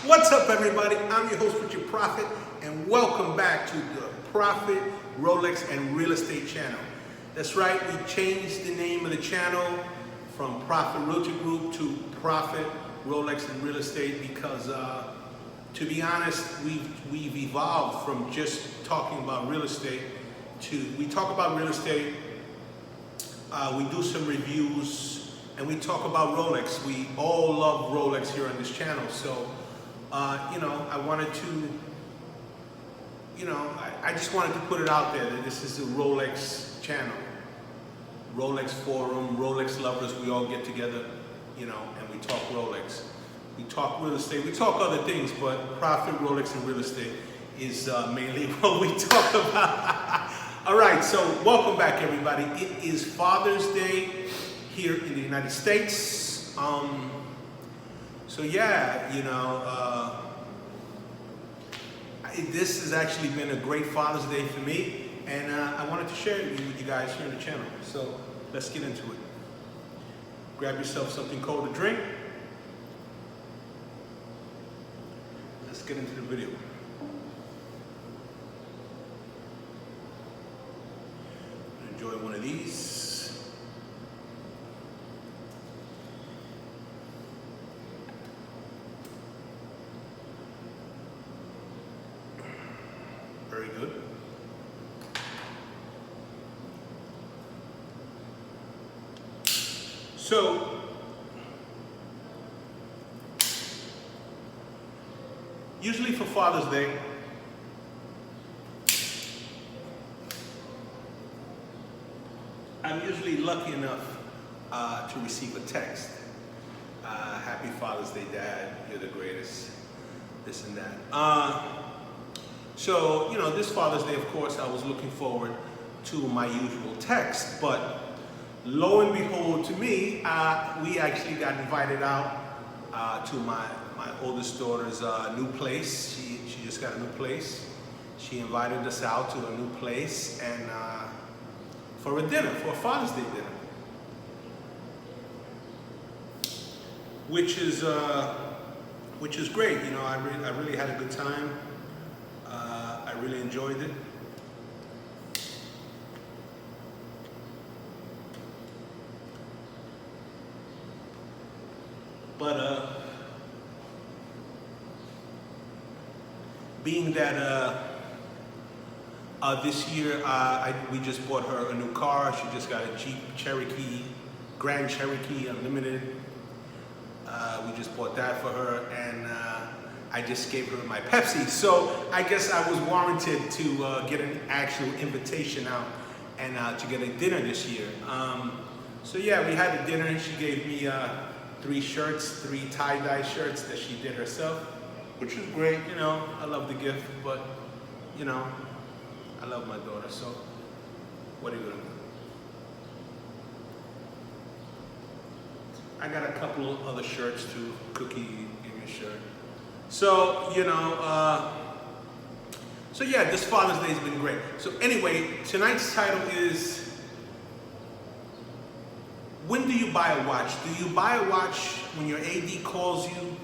What's up, everybody? I'm your host, Richard Prophet, and welcome back to the Prophet, Rolex, and Real Estate channel. That's right, we changed the name of the channel from Prophet Realty Group to Prophet, Rolex, and Real Estate because, to be honest, we've evolved from just talking about real estate to, we talk about real estate, we do some reviews, and we talk about Rolex. We all love Rolex here on this channel, so I wanted to, I just wanted to put it out there that this is a Rolex channel, Rolex forum, Rolex lovers. We all get together, and we talk Rolex. We talk real estate. We talk other things, but Profit, Rolex, and real estate is mainly what we talk about. All right, so welcome back, everybody. It is Father's Day here in the United States. So yeah, this has actually been a great Father's Day for me, and I wanted to share it with you guys here on the channel. So let's get into it. Grab yourself something cold to drink. Let's get into the video. Enjoy one of these. Very good. So, usually for Father's Day, I'm usually lucky enough to receive a text. Happy Father's Day, Dad. You're the greatest. This and that. So, this Father's Day, of course, I was looking forward to my usual text, but lo and behold, to me, we actually got invited out to my oldest daughter's new place. She just got a new place. She invited us out to a new place and for a dinner, for a Father's Day dinner, which is great. I really had a good time. I really enjoyed it. But being that this year we just bought her a new car. She just got a Jeep Cherokee, Grand Cherokee Unlimited. We just bought that for her, and I just gave her my Pepsi. So I guess I was warranted to get an actual invitation out and to get a dinner this year. So yeah, we had a dinner, and she gave me 3 shirts, 3 tie-dye shirts that she did herself, which is great. I love the gift, but I love my daughter, so what are you gonna do? I got a couple of other shirts too. Cookie gave me a shirt. So, so yeah, this Father's Day has been great. So anyway, tonight's title is, when do you buy a watch? Do you buy a watch when your AD calls you?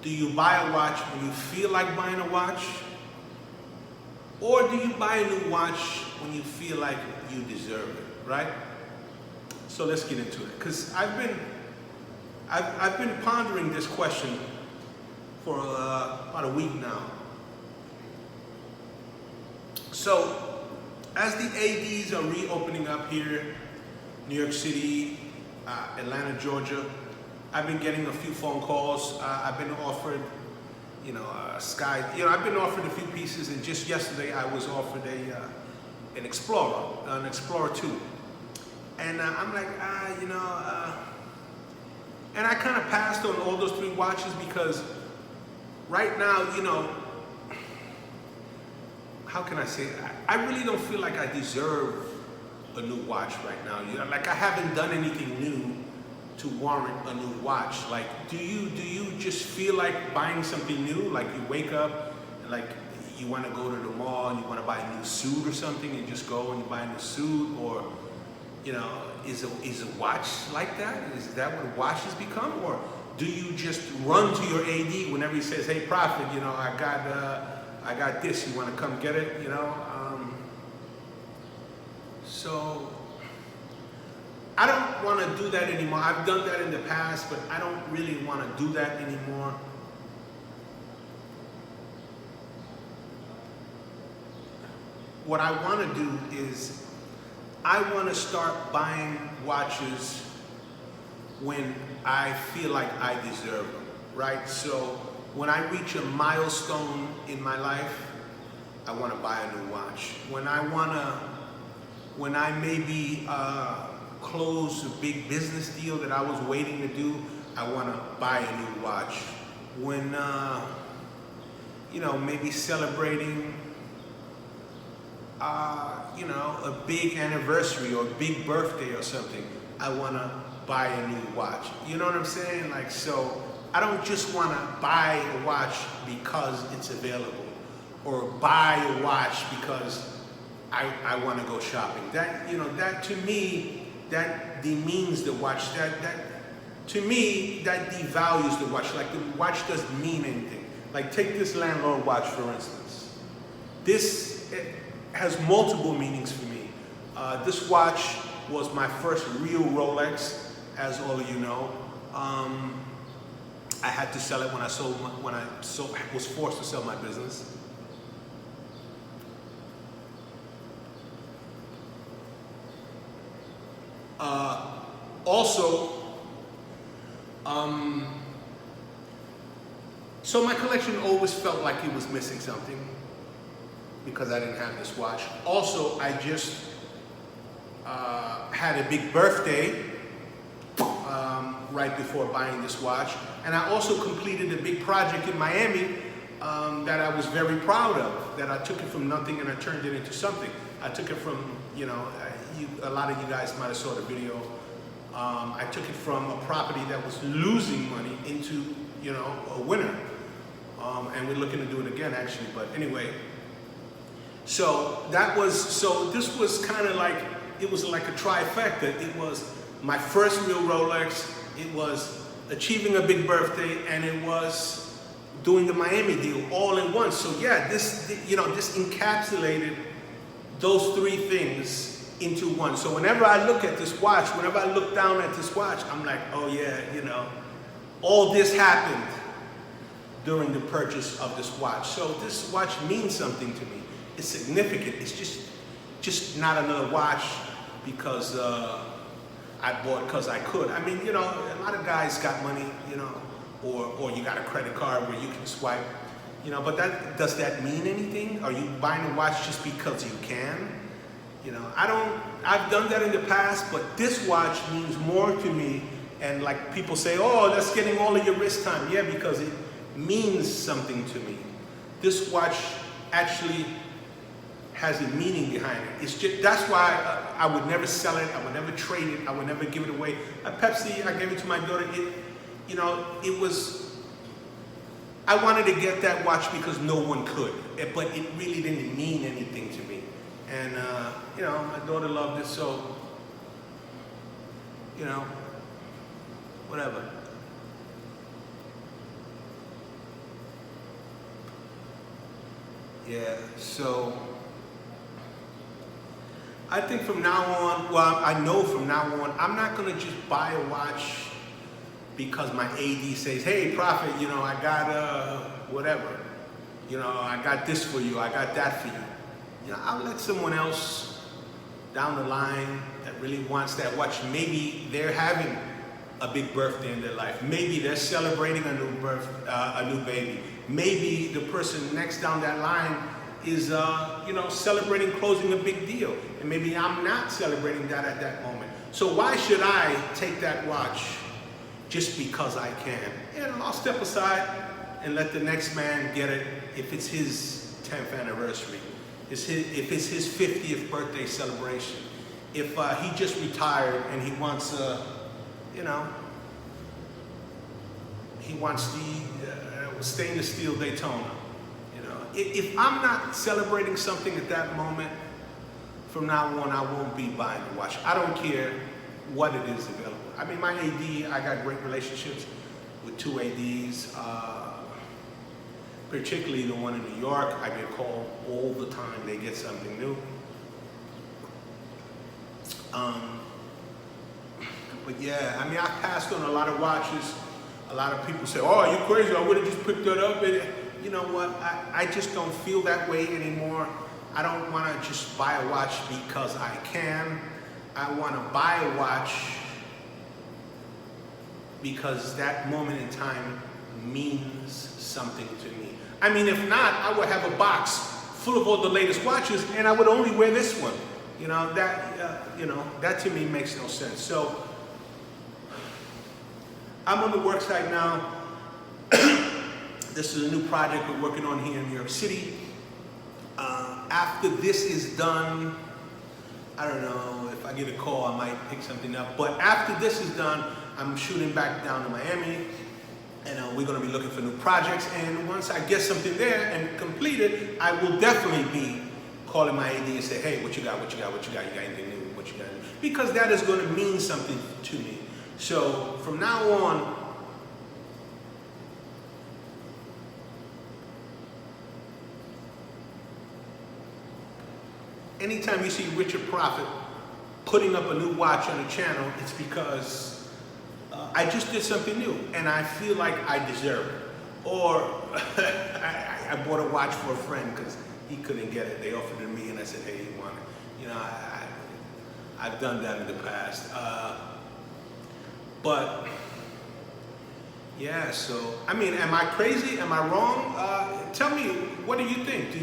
Do you buy a watch when you feel like buying a watch? Or do you buy a new watch when you feel like you deserve it, right? So let's get into it, because I've been pondering this question for about a week now. So as the ADs are reopening up here, New York City, Atlanta, Georgia, I've been getting a few phone calls. I've been offered, I've been offered a few pieces, and just yesterday I was offered an Explorer 2. And I'm like, and I kind of passed on all those 3 watches because right now, how can I say it? I really don't feel like I deserve a new watch right now. Like I haven't done anything new to warrant a new watch. Like, do you just feel like buying something new? Like you wake up and like you want to go to the mall and you want to buy a new suit or something, and just go and you buy a new suit, or is a watch like that? Is that what a watch has become? Or do you just run to your AD whenever he says, hey, Prophet, you know, I got this, you want to come get it, you know? So I don't want to do that anymore. I've done that in the past, but I don't really want to do that anymore. What I want to do is I want to start buying watches when I feel like I deserve them, right? So when I reach a milestone in my life, I want to buy a new watch. When I maybe close a big business deal that I was waiting to do, I want to buy a new watch. When, you know, maybe celebrating, you know, a big anniversary or a big birthday or something, I want to buy a new watch. You know what I'm saying? Like, so I don't just want to buy a watch because it's available, or buy a watch because I want to go shopping. That, you know, that to me, that demeans the watch. That to me, that devalues the watch. Like, the watch doesn't mean anything. Like, take this landlord watch, for instance. This has multiple meanings for me. This watch was my first real Rolex, as all of you know. I had to sell it when I was forced to sell my business. So my collection always felt like it was missing something because I didn't have this watch. Also, I just had a big birthday right before buying this watch, and I also completed a big project in Miami that I was very proud of. That I took it from nothing and I turned it into something. I took it from, you know, a lot of you guys might have saw the video. I took it from a property that was losing money into, you know, a winner. And we're looking to do it again, actually. But anyway, so this was kind of like, it was like a trifecta. It was my first real Rolex, it was achieving a big birthday, and it was doing the Miami deal all in one. So yeah, this encapsulated those three things into one. So whenever I look at this watch, whenever I look down at this watch, I'm like, oh yeah, you know, all this happened during the purchase of this watch. So this watch means something to me. It's significant. It's just not another watch because I bought because I could. I mean, you know, a lot of guys got money, you know, or you got a credit card where you can swipe, you know, but does that mean anything? Are you buying a watch just because you can? You know, I've done that in the past, but this watch means more to me. And like people say, oh, that's getting all of your wrist time. Yeah, because it means something to me. This watch actually has a meaning behind it. It's just, that's why I would never sell it. I would never trade it. I would never give it away. At Pepsi, I gave it to my daughter. You know, I wanted to get that watch because no one could, but it really didn't mean anything to me. And, you know, my daughter loved it, so, you know, whatever. Yeah, so I think from now on, well, I know from now on, I'm not going to just buy a watch because my AD says, hey, Prophet, you know, I got whatever. You know, I got this for you, I got that for you. You know, I'll let someone else down the line that really wants that watch. Maybe they're having a big birthday in their life. Maybe they're celebrating a new baby. Maybe the person next down that line is, you know, celebrating closing a big deal. And maybe I'm not celebrating that at that moment. So why should I take that watch just because I can? And I'll step aside and let the next man get it if it's his 10th anniversary. If it's his 50th birthday celebration. If he just retired and he wants, you know, he wants the stainless steel Daytona. You know, if I'm not celebrating something at that moment, from now on I won't be buying the watch. I don't care what it is available. I mean, my AD, I got great relationships with 2 ADs, particularly the one in New York. I get called all the time. They get something new. But yeah, I mean, I've passed on a lot of watches. A lot of people say, "Oh, are you crazy? I would have just picked that up." And you know what? I just don't feel that way anymore. I don't want to just buy a watch because I can. I want to buy a watch because that moment in time means something to me. I mean, if not, I would have a box full of all the latest watches, and I would only wear this one. You know, that to me makes no sense. So I'm on the work site now. This is a new project we're working on here in New York City. After this is done, I don't know, if I get a call, I might pick something up. But after this is done, I'm shooting back down to Miami, and we're going to be looking for new projects. And once I get something there and complete it, I will definitely be calling my AD and say, "Hey, what you got? What you got? What you got? You got anything new? What you got?" Because that is going to mean something to me. So from now on, anytime you see Richard Prophet putting up a new watch on the channel, it's because I just did something new and I feel like I deserve it. Or I bought a watch for a friend because he couldn't get it. They offered it to me and I said, "Hey, you want it?" You know, I've done that in the past. But yeah, so I mean, am I crazy? Am I wrong? Tell me, what do you think?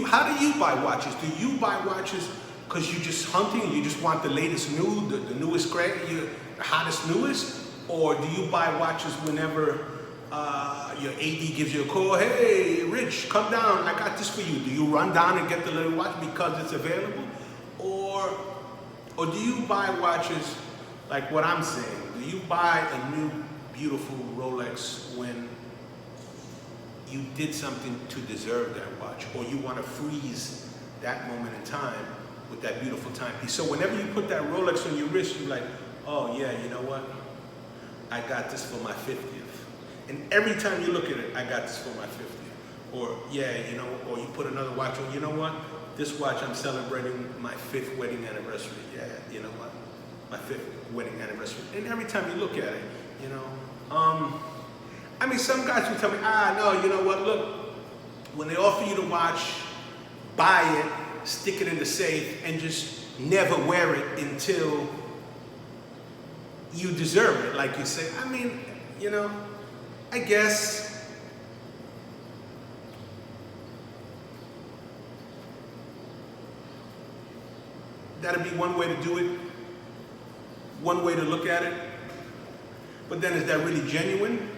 How do you buy watches? Do you buy watches because you're just hunting, you just want the latest new, the newest the hottest newest? Or do you buy watches whenever your AD gives you a call? "Hey, Rich, come down, I got this for you." Do you run down and get the little watch because it's available? Or do you buy watches like what I'm saying? Do you buy a new beautiful Rolex when you did something to deserve that watch, or you want to freeze that moment in time with that beautiful timepiece? So whenever you put that Rolex on your wrist, you're like, "Oh yeah, you know what? I got this for my 50th. And every time you look at it, "I got this for my 50th. Or yeah, you know, or you put another watch on, "You know what? This watch, I'm celebrating my 5th wedding anniversary. Yeah, you know what? My 5th wedding anniversary." And every time you look at it, you know, I mean, some guys will tell me, "No, you know what, look, when they offer you the watch, buy it, stick it in the safe, and just never wear it until you deserve it," like you say. I mean, you know, I guess that'd be one way to do it, one way to look at it. But then is that really genuine?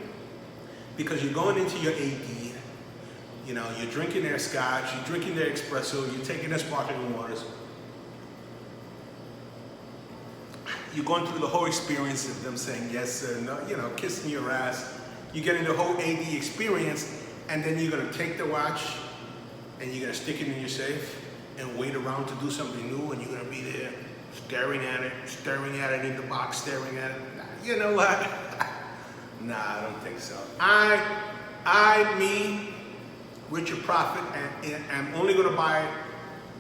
Because you're going into your AD, you know, you're drinking their scotch, you're drinking their espresso, you're taking their sparkling waters. You're going through the whole experience of them saying yes sir, no, you know, kissing your ass. You're getting the whole AD experience, and then you're gonna take the watch and you're gonna stick it in your safe and wait around to do something new, and you're gonna be there staring at it in the box, staring at it. You know what? Nah, I don't think so. Me, Richard Prophet, and I'm only gonna buy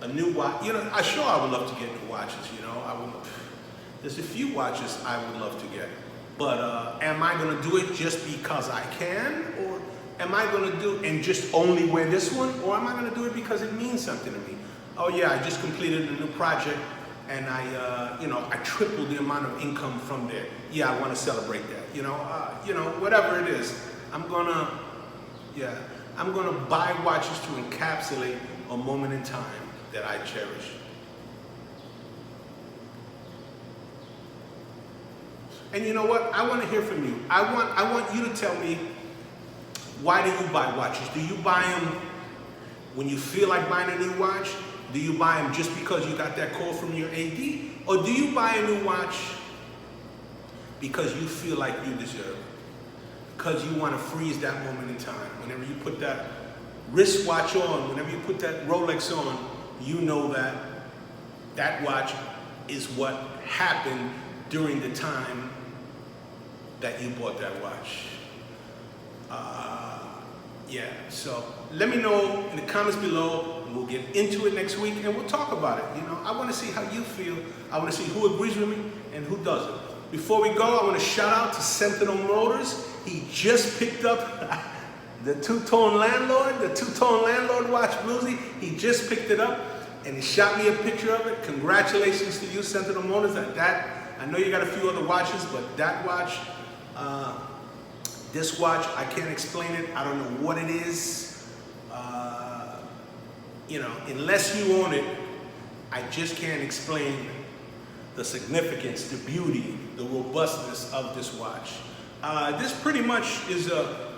a new watch. You know, I would love to get new watches, you know. There's a few watches I would love to get. But am I gonna do it just because I can? Or am I gonna do and just only wear this one? Or am I gonna do it because it means something to me? Oh yeah, I just completed a new project and I tripled the amount of income from there. Yeah, I want to celebrate that. You know, whatever it is, I'm gonna buy watches to encapsulate a moment in time that I cherish. And you know what? I want to hear from you. I want you to tell me, why do you buy watches? Do you buy them when you feel like buying a new watch? Do you buy them just because you got that call from your AD? Or do you buy a new watch because you feel like you deserve it? Because you want to freeze that moment in time. Whenever you put that wristwatch on, whenever you put that Rolex on, you know that that watch is what happened during the time that you bought that watch. Yeah, so let me know in the comments below, and we'll get into it next week, and we'll talk about it. You know, I want to see how you feel. I want to see who agrees with me and who doesn't. Before we go, I want to shout out to Sentinel Motors. He just picked up the two-tone landlord watch, Bluesy. He just picked it up, and he shot me a picture of it. Congratulations to you, Sentinel Motors. I know you got a few other watches, but that watch, this watch, I can't explain it. I don't know what it is. You know, unless you own it, I just can't explain the significance, the beauty, the robustness of this watch. This pretty much is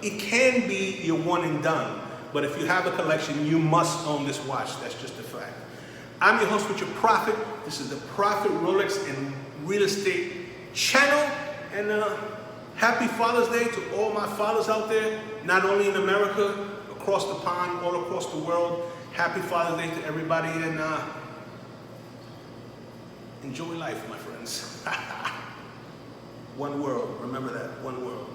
it can be your one and done, but if you have a collection, you must own this watch. That's just a fact. I'm your host with your Profit. This is the Profit Rolex and Real Estate channel, and happy Father's Day to all my fathers out there, not only in America, across the pond, all across the world. Happy Father's Day to everybody, and enjoy life, my friends. One world, remember that, one world.